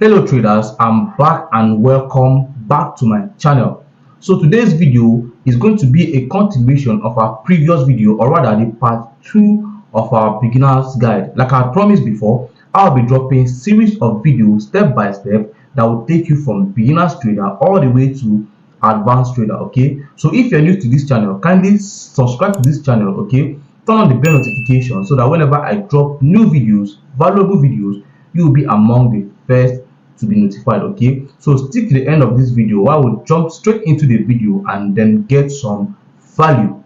Hello traders, I'm back and welcome back to my channel. So today's video is going to be a continuation of our previous video, or rather the part 2 of our beginner's guide. Like I promised before, I'll be dropping series of videos step by step that will take you from beginner's trader all the way to advanced trader. Okay, so if you're new to this channel, kindly subscribe to this channel. Okay, turn on the bell notification so that whenever I drop new videos, valuable videos, you will be among the first to be notified. Okay, so stick to the end of this video. I will jump straight into the video and then get some value.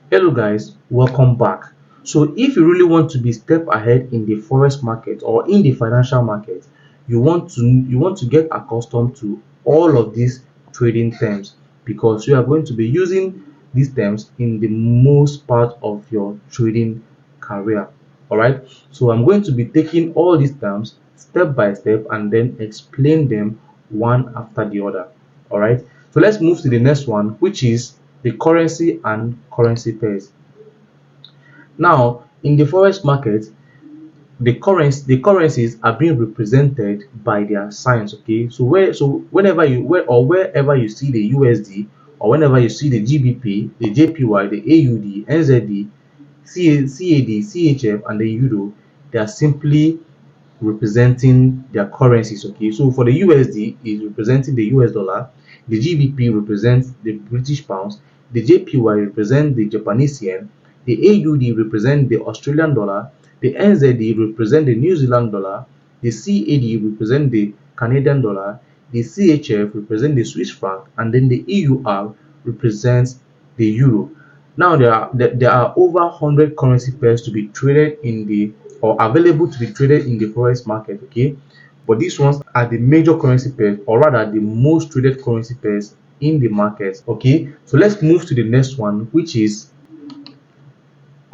Hello guys, welcome back. So if you really want to be step ahead in the forex market or in the financial market, you want to get accustomed to all of these trading terms, because you are going to be using these terms in the most part of your trading career. All right, so I'm going to be taking all these terms step by step and then explain them one after the other. All right, so let's move to the next one, which is the currency and currency pairs. Now, in the forex market, the currencies are being represented by their signs. Okay, so wherever you see the USD, or whenever you see the GBP, the JPY, the AUD, NZD, CAD, CHF, and the Euro, they are simply representing their currencies. Okay, so for the USD is representing the US dollar, the GBP represents the British pounds, the JPY represents the Japanese yen, the AUD represents the Australian dollar, the NZD represents the New Zealand dollar, the CAD represents the Canadian dollar, the CHF represents the Swiss franc, and then the EUR represents the euro. Now there are over 100 currency pairs to be traded in the, or available to be traded in the forex market. Okay, but these ones are the major currency pairs, or rather the most traded currency pairs in the market. Okay, so let's move to the next one, which is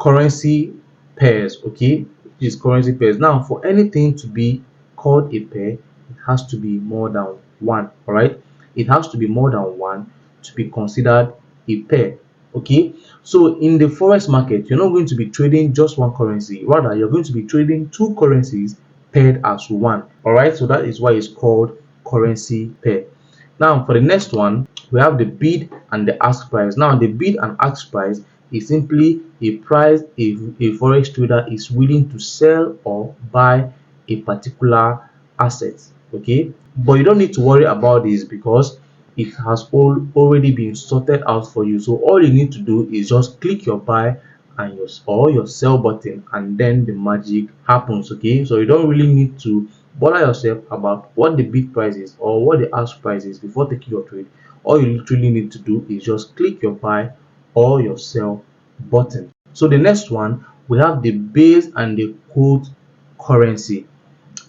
currency pairs. Okay, which is currency pairs. Now, for anything to be called a pair, it has to be more than one. All right, it has to be more than one to be considered a pair. Okay, so in the forex market, you're not going to be trading just one currency, rather you're going to be trading two currencies paired as one. All right, so that is why it's called currency pair. Now, for the next one, we have the bid and the ask price. Now, the bid and ask price is simply a price a forex trader is willing to sell or buy a particular asset. Okay, but you don't need to worry about this because it has already been sorted out for you. So all you need to do is just click your buy and your sell button, and then the magic happens. Okay, so you don't really need to bother yourself about what the bid price is or what the ask price is before taking your trade. All you literally need to do is just click your buy or your sell button. So the next one, we have the base and the quote currency.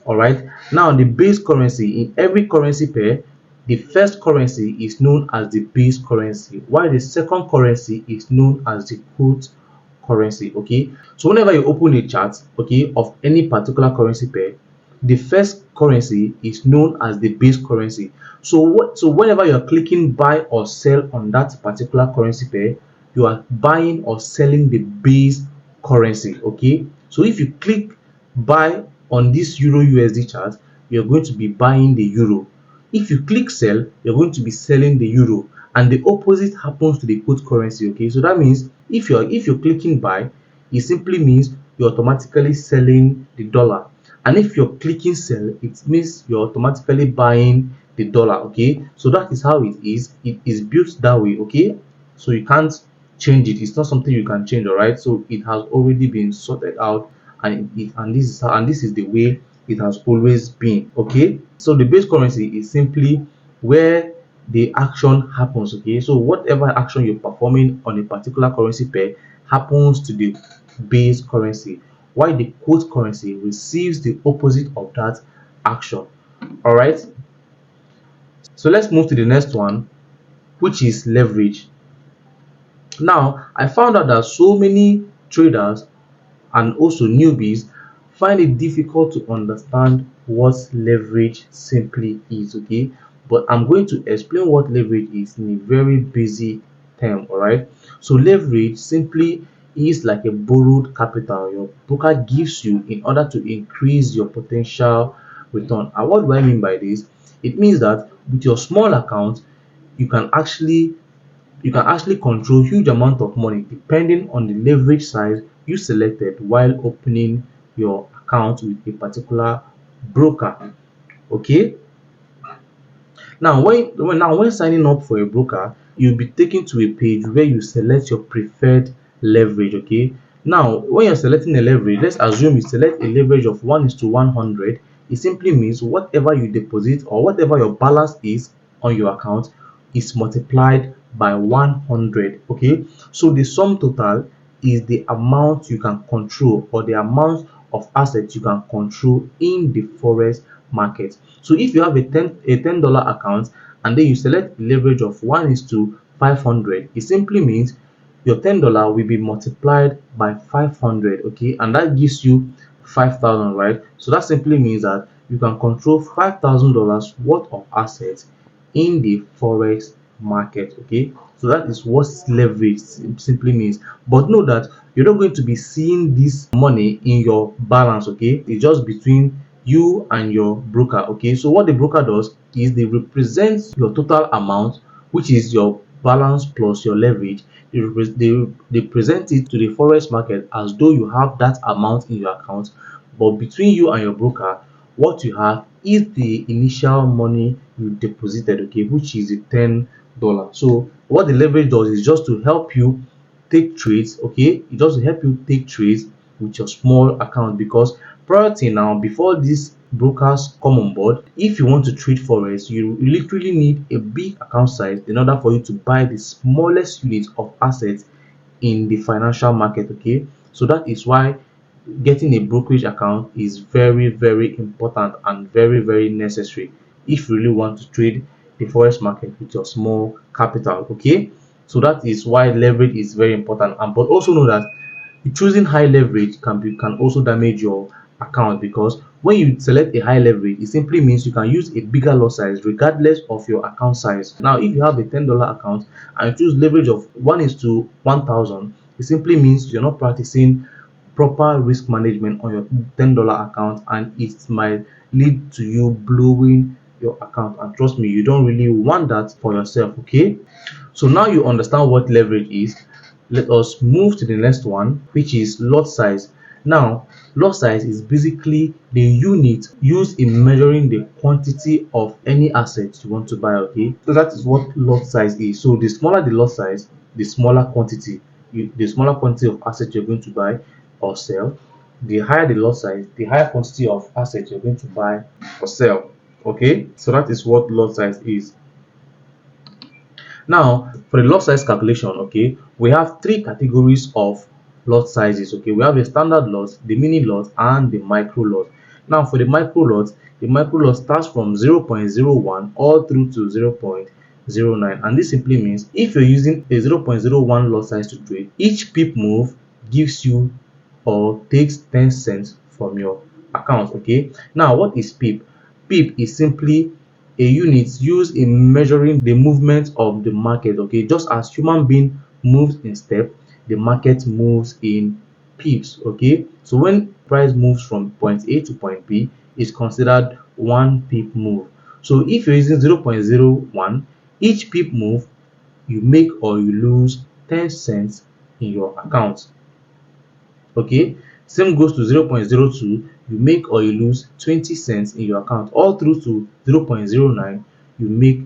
All right, now the base currency, in every currency pair, the first currency is known as the base currency, while the second currency is known as the quote currency. Okay, so whenever you open a chart, okay, of any particular currency pair, the first currency is known as the base currency. So whenever you're clicking buy or sell on that particular currency pair, you are buying or selling the base currency. Okay, so if you click buy on this Euro USD chart, you're going to be buying the euro. If you click sell, you're going to be selling the euro, and the opposite happens to the quote currency. Okay, so that means if you're clicking buy, it simply means you're automatically selling the dollar, and if you're clicking sell, it means you're automatically buying the dollar. Okay, so that is how it is. It is built that way. Okay, so you can't change it. It's not something you can change. All right, so it has already been sorted out, and this is the way it has always been. Okay, so the base currency is simply where the action happens. Okay, so whatever action you're performing on a particular currency pair happens to the base currency, while the quote currency receives the opposite of that action. All right, so let's move to the next one, which is leverage. Now, I found out that so many traders and also newbies find it difficult to understand what leverage simply is. Okay, but I'm going to explain what leverage is in a very basic term. All right, so leverage simply is like a borrowed capital your broker gives you in order to increase your potential return. And what do I mean by this? It means that with your small account, you can actually control huge amount of money depending on the leverage size you selected while opening your account with a particular broker. Okay, now when signing up for a broker, you'll be taken to a page where you select your preferred leverage. Okay, now when you're selecting a leverage, let's assume you select a leverage of 1:100. It simply means whatever you deposit or whatever your balance is on your account is multiplied by 100. Okay, so the sum total is the amount you can control or the amount of assets you can control in the forex market. So if you have a $10 account and then you select the leverage of 1:500, it simply means your $10 will be multiplied by 500. Okay, and that gives you 5,000, right? So that simply means that you can control $5,000 worth of assets in the forex market. Okay, so that is what leverage simply means. But know that you're not going to be seeing this money in your balance. Okay, it's just between you and your broker. Okay, so what the broker does is they represent your total amount, which is your balance plus your leverage. They present it to the forex market as though you have that amount in your account, but between you and your broker, what you have is the initial money you deposited. Okay, which is the $10. So what the leverage does is just to help you take trades. Okay, it just help you take trades with your small account, because prior to now, before these brokers come on board, if you want to trade forex, you literally need a big account size in order for you to buy the smallest unit of assets in the financial market. Okay, so that is why getting a brokerage account is very, very important and very, very necessary if you really want to trade the forex market with your small capital. Okay, so that is why leverage is very important. And but also know that choosing high leverage can also damage your account, because when you select a high leverage, it simply means you can use a bigger lot size regardless of your account size. Now if you have a $10 account and you choose leverage of 1:1000, it simply means you're not practicing proper risk management on your $10 account, and it might lead to you blowing your account. And trust me, you don't really want that for yourself. Okay, so now you understand what leverage is. Let us move to the next one, which is lot size. Now lot size is basically the unit used in measuring the quantity of any asset you want to buy. Okay, so that is what lot size is. So the smaller the lot size, the smaller quantity of assets you're going to buy or sell. The higher the lot size, the higher quantity of assets you're going to buy or sell. Okay, so that is what lot size is. Now for the lot size calculation, okay, we have three categories of lot sizes. Okay, we have a standard lot, the mini lot, and the micro lot. Now for the micro lot, starts from 0.01 all through to 0.09, and this simply means if you're using a 0.01 lot size to trade, each pip move gives you or takes 10 cents from your account. Okay, now what is pip? Pip is simply a unit used in measuring the movement of the market. Okay, just as human being moves in step, the market moves in pips. Okay, so when price moves from point A to point B, it's considered one pip move. So if you're using 0.01, each pip move you make or you lose 10 cents in your account. Okay, same goes to 0.02, you make or you lose 20 cents in your account, all through to 0.09, you make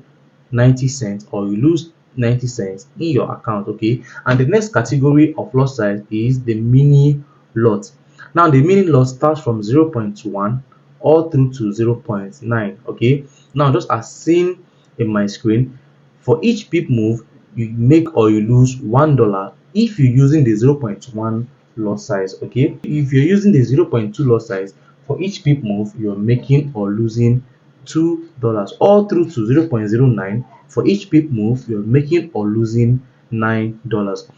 90 cents or you lose 90 cents in your account. Okay, and the next category of lot size is the mini lot. Now the mini lot starts from 0.1 all through to 0.9. Okay, now just as seen in my screen, for each pip move you make or you lose $1 if you're using the 0.1 lot size. Okay, if you're using the 0.2 lot size, for each pip move you're making or losing $2, all through to 0.09. For each pip move you're making or losing $9,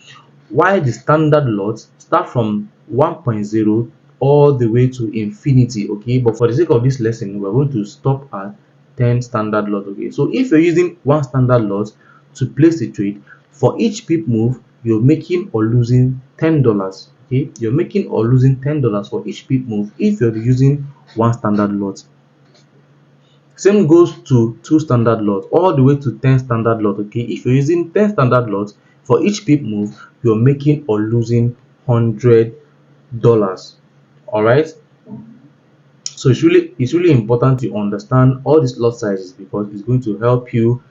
while the standard lots start from 1.0 all the way to infinity. Okay, but for the sake of this lesson, we're going to stop at 10 standard lot. Okay, so if you're using one standard lot to place a trade, for each pip move you're making or losing $10. Okay, you're making or losing $10 for each pip move if you're using one standard lot. Same goes to 2 standard lots all the way to 10 standard lot. Okay, if you're using 10 standard lots, for each pip move you're making or losing $100. All right, so it's really important to understand all these lot sizes, because it's going to help you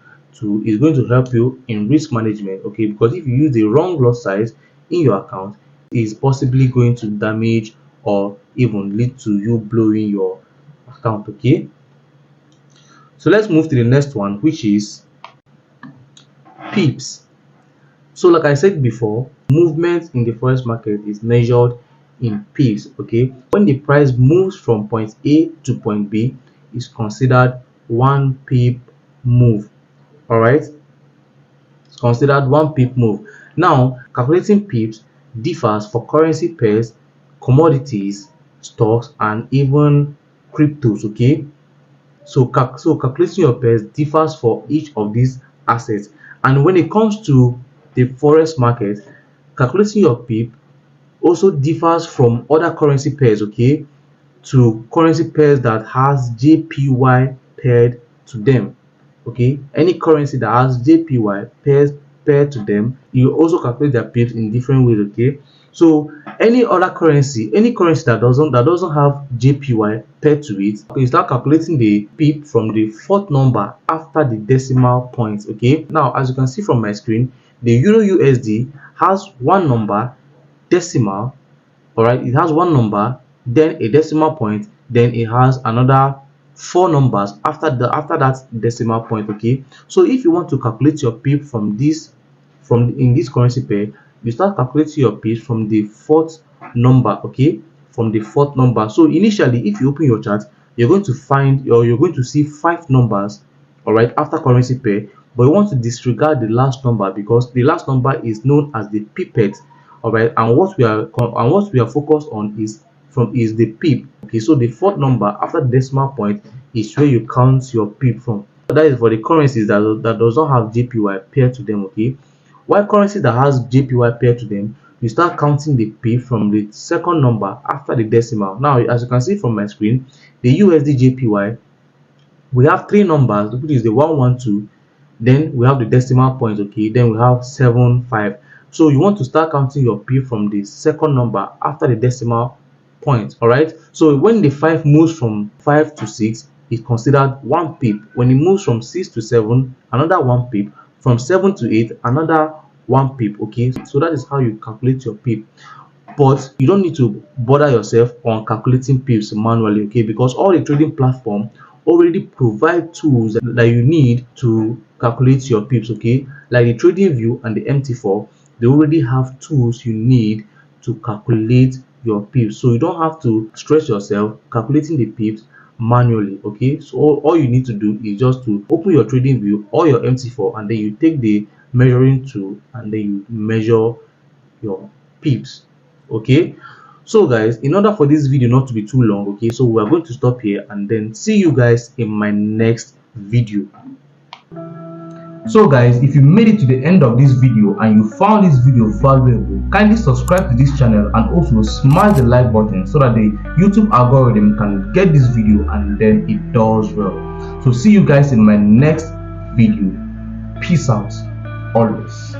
in risk management. Okay, because if you use the wrong lot size in your account, it is possibly going to damage or even lead to you blowing your account. Okay, so let's move to the next one, which is pips. So like I said before, movement in the forex market is measured in pips. Okay, when the price moves from point A to point B, is considered one pip move. All right, it's considered one pip move. Now, calculating pips differs for currency pairs, commodities, stocks, and even cryptos. Okay, so calculating your pairs differs for each of these assets. And when it comes to the forex market, calculating your pip also differs from other currency pairs. Okay, to currency pairs that has JPY paired to them. Okay, any currency that has JPY paired to them, you also calculate their pips in different ways. Okay, so any currency that doesn't have JPY paired to it, you start calculating the pip from the fourth number after the decimal point. Okay, now as you can see from my screen, the Euro USD has one number, decimal. All right, it has one number, then a decimal point, then it has another 4 numbers after that decimal point. Okay, so if you want to calculate your pip in this currency pair, you start calculating your pips from the fourth number. Okay, from the fourth number. So initially, if you open your chart, you're going to see 5 numbers, all right, after currency pair, but you want to disregard the last number, because the last number is known as the pipette. All right, and what we are focused on is the pip. Okay, so the fourth number after the decimal point is where you count your pip from. That is for the currencies that does not have JPY paired to them. Okay, while currency that has JPY paired to them, you start counting the pip from the second number after the decimal. Now, as you can see from my screen, the USD JPY, we have 3 numbers, which is the 112, then we have the decimal point. Okay, then we have 75. So you want to start counting your pip from the second number after the decimal point. All right, so when the 5 moves from 5 to 6, it's considered one pip. When it moves from 6 to 7, another one pip. From 7 to 8, another one pip. Okay, so that is how you calculate your pip. But you don't need to bother yourself on calculating pips manually. Okay, because all the trading platform already provide tools that you need to calculate your pips. Okay, like the trading view and the MT4, they already have tools you need to calculate your pips, so you don't have to stress yourself calculating the pips manually. Okay, so all you need to do is just to open your trading view or your MT4, and then you take the measuring tool and then you measure your pips. Okay, so guys, in order for this video not to be too long, okay, so we are going to stop here and then see you guys in my next video. So guys, if you made it to the end of this video and you found this video valuable, kindly subscribe to this channel and also smash the like button so that the YouTube algorithm can get this video and then it does well. So see you guys in my next video. Peace out always.